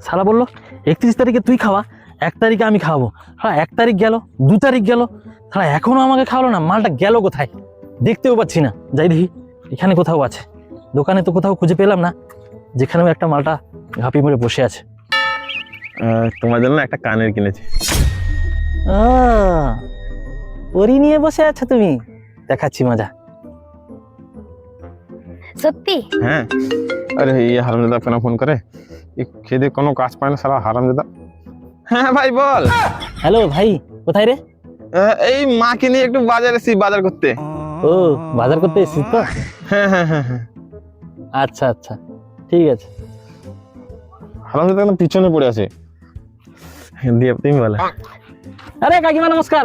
শালা বললো 31 তারিখে তুই খাওয়া, 1 তারিখে আমি খাওয়াবো। হ্যাঁ 1 তারিখ গেল, 2 তারিখ গেল, তাহলে এখনো আমাকে খাওয়ালো না। মালটা গেল কোথায় দেখতেও পাচ্ছি না। যাই দেখি এখানে কোথাও আছে, দোকানে তো কোথাও খুঁজে পেলাম না, যেখানেও একটা মালটা ঘাপি মেরে বসে আছে। তোমার জন্য একটা কানের কিনেছি। ওরি নিয়ে বসে আছো তুমি, দেখাচ্ছি মজা। সত্যি? হ্যাঁ। আরে এই হারামজাদা কেন ফোন করে? খেদে কোনো কাজ পায় না সারা হারামজাদা। হ্যাঁ ভাই বল। হ্যালো ভাই, কোথায় রে? এই মাকে নিয়ে একটু বাজারে এসেছি, বাজার করতে। ও বাজার করতে এসেছিস তো? হ্যাঁ হ্যাঁ হ্যাঁ হ্যাঁ। আচ্ছা আচ্ছা ঠিক আছে। হারামজাদা একদম পিছনে পড়ে আছে। দিয়ে তুমি বলে। আরে কাকিমা নমস্কার।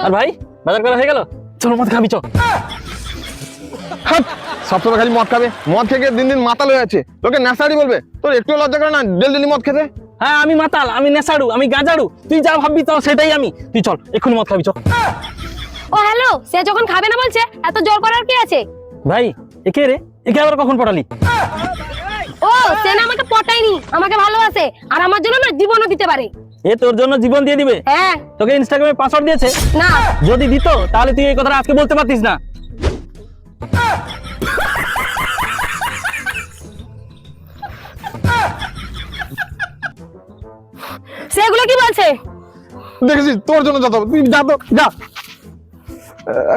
আর ভাই বাজার করা হয়ে গেল? চলো মদ খাবি, চল। সবসময় খালি মদ খাবে, মদ খেয়ে দিন দিন মাতাল হয়ে আছে। তোকে নেশাড়ি বলবে, তোর একটু লজ্জা করে না ডেলি মদ খেতে? হ্যাঁ আমি মাতাল, আমি নেশাড়ু, আমি গাঁজাড়ু। তুই যা ভাববি তো সেটাই আমি। তুই চল এক্ষুনি মদ খাবি, চল। ও হ্যালো, সে যখন খাবে না বলছে এত জোর করার কি আছে? ভাই একে রে, একে আবার কখন পড়ালি? ও সে না আমাকে পটায়নি, আমাকে ভালোবাসে আর আমার জন্য না জীবনও দিতে পারে। এ তোর জন্য জীবন দিয়ে দিবে? হ্যাঁ। তোকে ইনস্টাগ্রামে পাসওয়ার্ড দিয়েছে? না। যদি দিত তাহলে তুই এই কথাটা আজকে বলতে পারতিস না। সেগুলো কি বলছে? দেখেছিস তোর জন্য যাতা, তুই যা তো যা।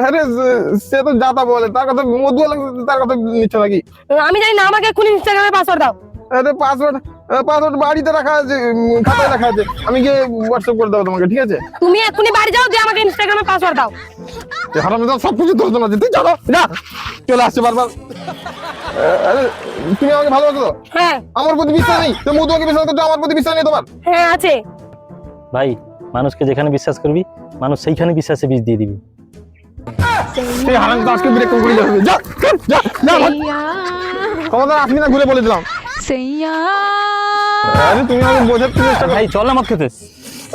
আরে সে তো যাতা বলে, তার কথা মধু বলে, তার কথা নিচ্ছে নাকি? আমি জানি না, আমাকে এক্ষুনি ইনস্টাগ্রামে পাসওয়ার্ড দাও। আরে পাসওয়ার্ড বাড়িতে রাখা আছে, খাতায় রাখা আছে, আমি গিয়ে হোয়াটসঅ্যাপ করে দেবো তোমাকে, ঠিক আছে? তুমি এক্ষুনি বাড়ি যাও, দিয়ে আমাকে ইনস্টাগ্রামে পাসওয়ার্ড দাও। হারামজাদা সবকিছু তোর জন্য আছে, তুই যা যা। চলে আসছে বারবার। আরে তুমি আমাকে ভালোবাসো তো? হ্যাঁ। আমার প্রতি বিশ্বাস নেই? তো মধুকে বিশ্বাস করছো, আমার প্রতি বিশ্বাস নেই তোমার? হ্যাঁ আছে। ভাই মানুষকে যেখানে বিশ্বাস করবি, মানুষ সেইখানে বিশ্বাসে বীজ দিয়ে দিবি। তুই হারামজাদা আজকে ব্রেক করে যাবে, যা যা যা। ক্ষমতা আপনি না ঘুরে বলে দিলাম। আরে তুমি আমাকে বোঝাতে চেষ্টা করো। ভাই চল না মদ খেতে।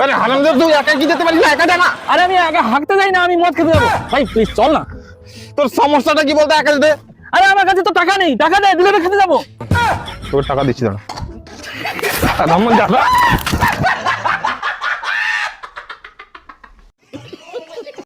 আরে হারামজাদা তুই একা কি যেতে পারিস না? একা যা না। আরে আমি একা হাঁটতে যাই না, আমি মদ খেতে যাবো। ভাই প্লিজ চল না। তোর সমস্যাটা কি বলতে? একা যেতে? আরে আমার কাছে তো টাকা নেই, টাকা দে, দিলে তো খেতে যাবো। তোর টাকা দিচ্ছি দাঁড়া। রামন যা।